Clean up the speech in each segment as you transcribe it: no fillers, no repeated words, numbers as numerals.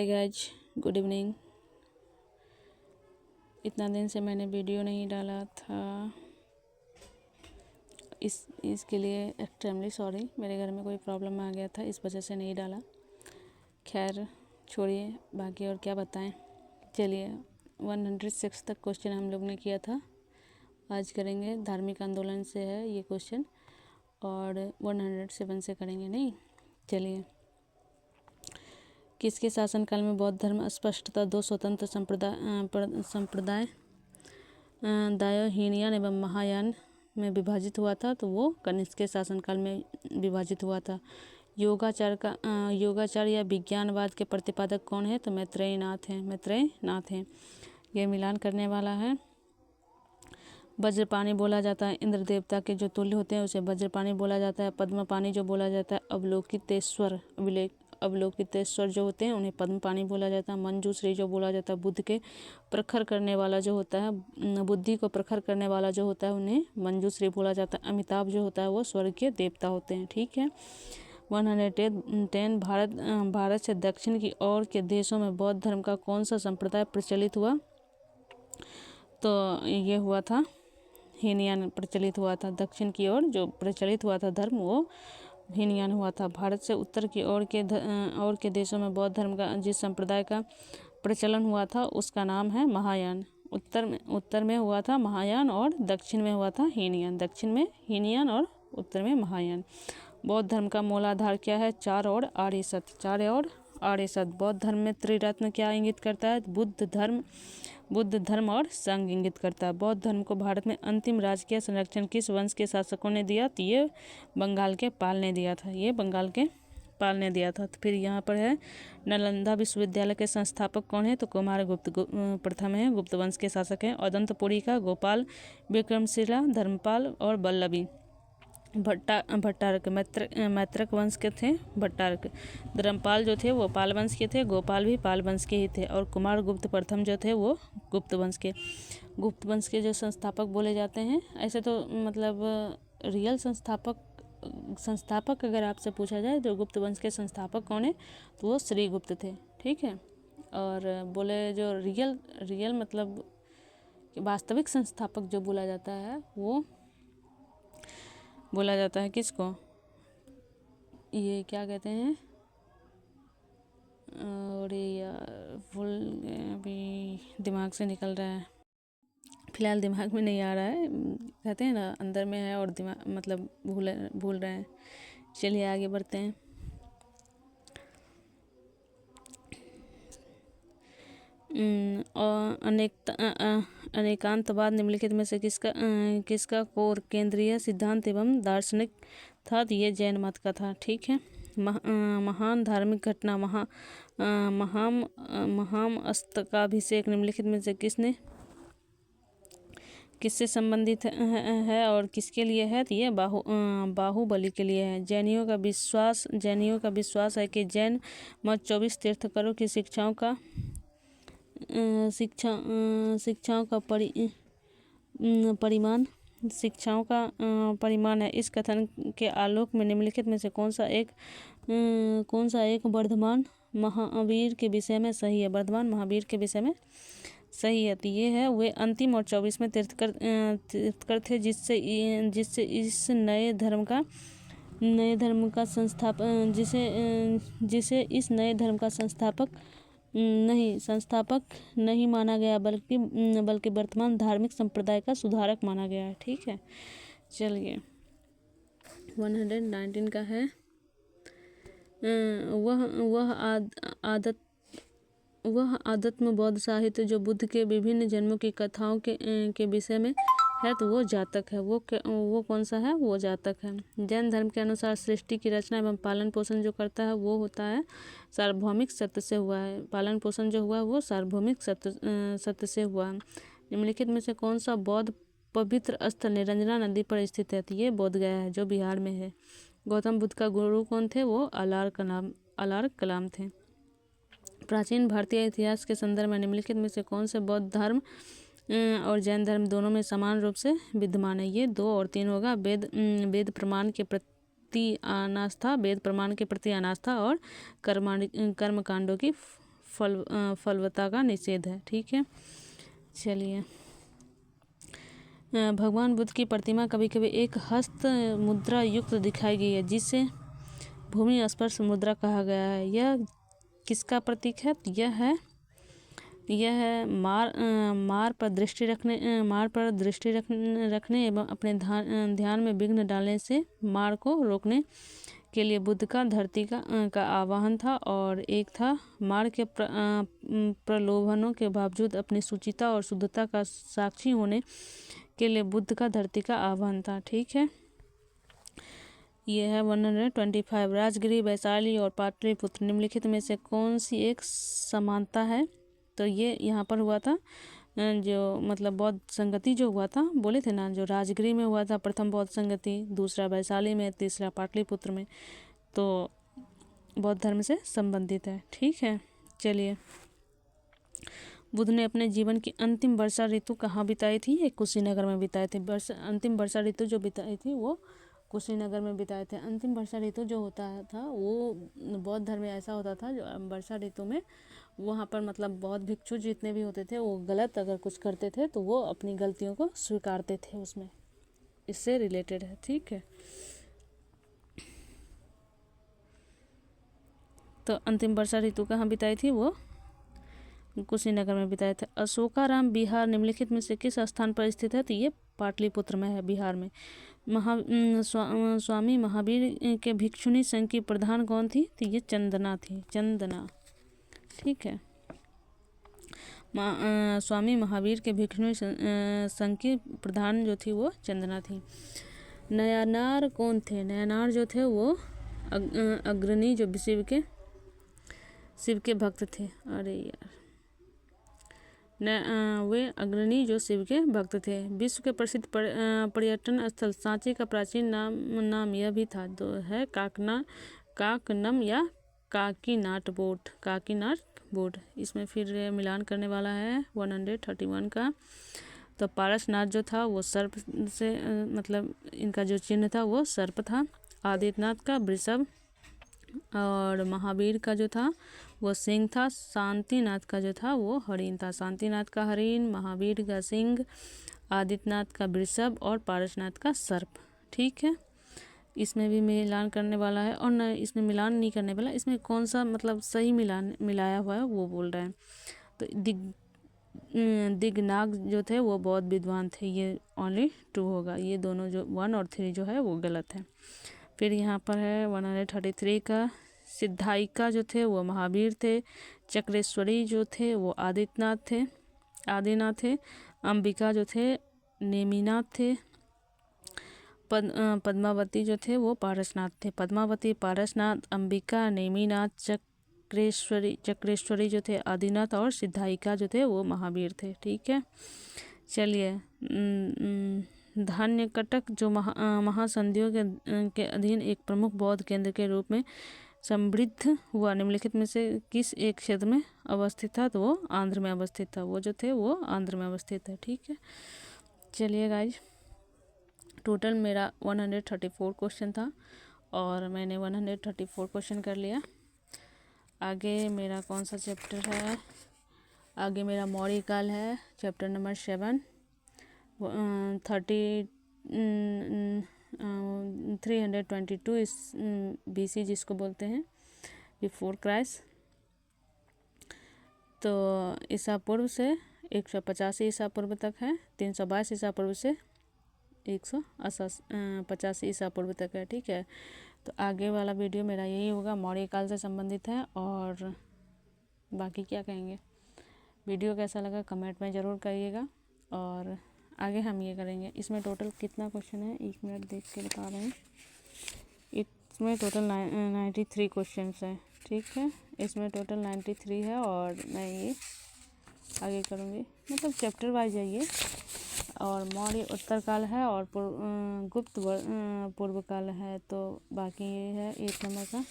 Hi guys, good evening. इतना दिन से मैंने वीडियो नहीं डाला था, इसके लिए एक्सट्रीमली सॉरी। मेरे घर में कोई प्रॉब्लम आ गया था, इस वजह से नहीं डाला। खैर छोड़िए, बाकी और क्या बताएं। चलिए 106 तक क्वेश्चन हम लोग ने किया था, आज करेंगे। धार्मिक आंदोलन से है ये क्वेश्चन और 107 से करेंगे। नहीं, चलिए। किसके शासनकाल में बौद्ध धर्म स्पष्टतः दो स्वतंत्र संप्रदाय दायो हीनयान एवं महायान में विभाजित हुआ था? तो वो कनिष्क के शासनकाल में विभाजित हुआ था। योगाचार या विज्ञानवाद के प्रतिपादक कौन है? तो मैत्रेय नाथ हैं। ये मिलान करने वाला है। वज्रपाणी बोला जाता है, इंद्र देवता के जो तुल्य होते हैं उसे वज्रपाणी बोला जाता है। पद्मपाणी जो बोला जाता है, अवलोकितेश्वर जो होते हैं उन्हें पद्मपाणी बोला जाता है। मंजूश्री जो बोला जाता है, बुद्धि को प्रखर करने वाला जो होता है उन्हें मंजूश्री बोला जाता है। अमिताभ जो होता है वो स्वर्ग के देवता होते हैं। ठीक है। 110 भारत से दक्षिण की ओर के देशों में बौद्ध धर्म का कौन सा संप्रदाय प्रचलित हुआ? तो ये हुआ था हीनयान प्रचलित हुआ था। दक्षिण की ओर जो प्रचलित हुआ था धर्म वो हीनयान हुआ था। भारत से उत्तर की ओर के देशों में बौद्ध धर्म का जिस संप्रदाय का प्रचलन हुआ था उसका नाम है महायान। उत्तर में हुआ था महायान और दक्षिण में हुआ था हीनयान। दक्षिण में हीनयान और उत्तर में महायान। बौद्ध धर्म का मूलाधार क्या है? चार और आर्य सत्य। बौद्ध धर्म में त्रिरत्न क्या इंगित करता है? बुद्ध धर्म और संघ इंगित करता है। बौद्ध धर्म को भारत में अंतिम राजकीय संरक्षण किस वंश के शासकों ने दिया? तो ये बंगाल के पाल ने दिया था। तो फिर यहाँ पर है नालंदा विश्वविद्यालय के संस्थापक कौन है? तो कुमारगुप्त प्रथम है, गुप्त वंश के शासक हैं। अदंतपुरी का गोपाल, विक्रमशिला, धर्मपाल और वल्लभी भट्टारक मैत्रक वंश के थे। भट्टारक धर्मपाल जो थे वो पाल वंश के थे, गोपाल भी पाल वंश के ही थे और कुमारगुप्त प्रथम जो थे वो गुप्त वंश के जो संस्थापक बोले जाते हैं। ऐसे तो मतलब रियल संस्थापक अगर आपसे पूछा जाए तो गुप्त वंश के संस्थापक कौन है? तो वो श्रीगुप्त थे। ठीक है। और बोले जो रियल मतलब वास्तविक संस्थापक जो बोला जाता है वो बोला जाता है किसको? ये क्या कहते हैं? और यार भूल अभी दिमाग से निकल रहा है, फिलहाल दिमाग में नहीं आ रहा है। कहते हैं ना अंदर में है और दिमाग मतलब भूल रहे हैं। चलिए आगे बढ़ते हैं। अनेकांतवाद निम्नलिखित में से किसका कोर केंद्रीय सिद्धांत एवं दार्शनिक था? तो ये जैन मत का था। ठीक है। महान धार्मिक घटना महामस्तकाभिषेक निम्नलिखित में से किससे संबंधित है और किसके लिए है? तो ये बाहुबली के लिए है। जैनियों का विश्वास है कि जैन मत 24 तीर्थंकरों की शिक्षाओं का परिमाण है। इस कथन के आलोक में निम्नलिखित में से कौन सा एक वर्धमान महावीर के विषय में सही है? सही है। तो ये है वे अंतिम और 24वें तीर्थंकर थे जिससे इस नए धर्म का संस्थापक नहीं माना गया बल्कि वर्तमान धार्मिक संप्रदाय का सुधारक माना गया है। ठीक है। चलिए 119 का है वह आध्यात्म बौद्ध साहित्य जो बुद्ध के विभिन्न जन्मों की कथाओं के विषय में है। तो वो जातक है। वो कौन सा है? वो जातक है। जैन धर्म के अनुसार सृष्टि की रचना एवं पालन पोषण जो करता है वो होता है सार्वभौमिक सत्य से हुआ है। पालन पोषण जो हुआ है वो सार्वभौमिक सत्य से हुआ है। निम्नलिखित में से कौन सा बौद्ध पवित्र स्थल निरंजना नदी पर स्थित है? तो ये बोध गया है जो बिहार में है। गौतम बुद्ध का गुरु कौन थे? वो अलार कलाम थे। प्राचीन भारतीय इतिहास के संदर्भ में निम्नलिखित में से कौन से बौद्ध धर्म और जैन धर्म दोनों में समान रूप से विद्यमान है? ये 2 और 3 होगा। वेद प्रमाण के प्रति अनास्था और कर्मकांडों की फलवता का निषेध है। ठीक है, चलिए। भगवान बुद्ध की प्रतिमा कभी कभी एक हस्त मुद्रा युक्त दिखाई गई है, जिसे भूमि स्पर्श मुद्रा कहा गया है। यह किसका प्रतीक है? यह है मार पर दृष्टि रखने एवं अपने ध्यान में विघ्न डालने से मार को रोकने के लिए बुद्ध का धरती का आवाहन था, और एक था मार के प्रलोभनों के बावजूद अपनी शुचिता और शुद्धता का साक्षी होने के लिए बुद्ध का धरती का आह्वान था। ठीक है, ये है 125। राजगिरी, वैशाली और पाटलिपुत्र निम्नलिखित में से कौन सी एक समानता है? तो ये यहाँ पर हुआ था जो मतलब बौद्ध संगति जो हुआ था, बोले थे ना, जो राजगिरी में हुआ था प्रथम बौद्ध संगति, दूसरा वैशाली में, तीसरा पाटलिपुत्र में, तो बौद्ध धर्म से संबंधित है। ठीक है, चलिए। बुद्ध ने अपने जीवन की अंतिम वर्षा ऋतु कहाँ बिताई थी? ये कुशीनगर में बिताए थे। अंतिम वर्षा ऋतु जो बिताई थी वो कुशीनगर में बिताए थे। अंतिम वर्षा ऋतु जो होता था वो बौद्ध धर्म में ऐसा होता था, जो वर्षा ऋतु में वहाँ पर मतलब बौद्ध भिक्षु जितने भी होते थे वो गलत अगर कुछ करते थे तो वो अपनी गलतियों को स्वीकारते थे, उसमें इससे रिलेटेड है। ठीक है, तो अंतिम वर्षा ऋतु कहाँ बिताई थी? वो कुशीनगर में बिताए थे। अशोकाराम बिहार निम्नलिखित में से किस स्थान पर स्थित है? तो ये पाटलिपुत्र में है, बिहार में। स्वामी महावीर के भिक्षुणी संघ की प्रधान कौन थी? तो ये चंदना थी, चंदना। ठीक है, स्वामी महावीर के भिक्षुणी संघ की प्रधान जो थी वो चंदना थी। नयानार कौन थे? नयानार जो थे वो अग्रणी जो शिव के भक्त थे। अरे यार, वे अग्रणी जो शिव के भक्त थे। विश्व के प्रसिद्ध पर्यटन स्थल सांची का प्राचीन नाम यह भी था, तो है काकनम या काकीनाट बोट। इसमें फिर मिलान करने वाला है 131 का। तो पारसनाथ जो था वो सर्प से मतलब इनका जो चिन्ह था वो सर्प था। आदित्यनाथ का वृषभ, और महावीर का जो था वो सिंह था। शांतिनाथ का जो था वो हरिण था। शांतिनाथ का हरिण, महावीर का सिंह, आदित्यनाथ का वृषभ और पारसनाथ का सर्प। ठीक है, इसमें भी मिलान करने वाला है, और न इसमें मिलान नहीं करने वाला, इसमें कौन सा मतलब सही मिलाया हुआ है वो बोल रहे हैं। तो दिगनाग जो थे वो बौद्ध विद्वान थे, ये ओनली 2 होगा। ये दोनों जो 1 और 3 जो है वो गलत है। फिर यहाँ पर है 133 का। सिद्धायिका जो थे वो महावीर थे। चक्रेश्वरी जो थे वो आदिनाथ थे। अंबिका जो थे नेमिनाथ थे। पद्मावती जो थे वो पारसनाथ थे। पद्मावती, पारसनाथ, अंबिका, नेमिनाथ, चक्रेश्वरी जो थे आदिनाथ, और सिद्धायिका जो थे वो महावीर थे। ठीक है, चलिए। धान्यकटक जो महासंधियों के अधीन एक प्रमुख बौद्ध केंद्र के रूप में समृद्ध हुआ, निम्नलिखित में से किस एक क्षेत्र में अवस्थित था? तो वो आंध्र में अवस्थित था। वो जो थे वो आंध्र में अवस्थित है। ठीक है, चलिए गाइज, टोटल मेरा 134 क्वेश्चन था और मैंने 134 क्वेश्चन कर लिया। आगे मेरा कौन सा चैप्टर है? आगे मेरा मौर्य काल है, चैप्टर नंबर 7, 322 इस BC जिसको बोलते हैं, बिफोर क्राइस्ट। तो ईसा पूर्व से 185 ईसा पूर्व तक है, 322 ईसा पूर्व से 185 ईसा पूर्व तक है। ठीक है, तो आगे वाला वीडियो मेरा यही होगा, मौर्य काल से संबंधित है। और बाकी क्या कहेंगे, वीडियो कैसा लगा कमेंट में ज़रूर करिएगा। और आगे हम ये करेंगे। इसमें टोटल कितना क्वेश्चन है, 1 मिनट देख के बता रहे हैं। इसमें टोटल 93 क्वेश्चन है। ठीक है, इसमें टोटल 93 है, और मैं ये आगे करूँगी, मतलब चैप्टर वाइज है ये। और मौर्य उत्तर काल है, और गुप्त पूर्व काल है। तो बाकी ये है 1 नंबर का।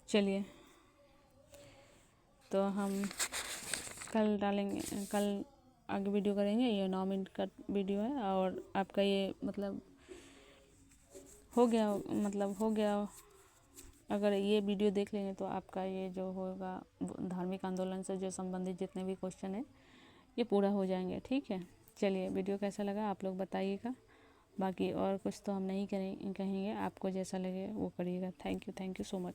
चलिए, तो हम कल डालेंगे, कल आगे वीडियो करेंगे। ये 9 मिनट का वीडियो है, और आपका ये मतलब हो गया अगर ये वीडियो देख लेंगे तो आपका ये जो होगा धार्मिक आंदोलन से जो संबंधित जितने भी क्वेश्चन है ये पूरा हो जाएंगे। ठीक है, चलिए वीडियो कैसा लगा आप लोग बताइएगा। बाकी और कुछ तो हम नहीं कहेंगे, आपको जैसा लगे वो करिएगा। Thank you so much.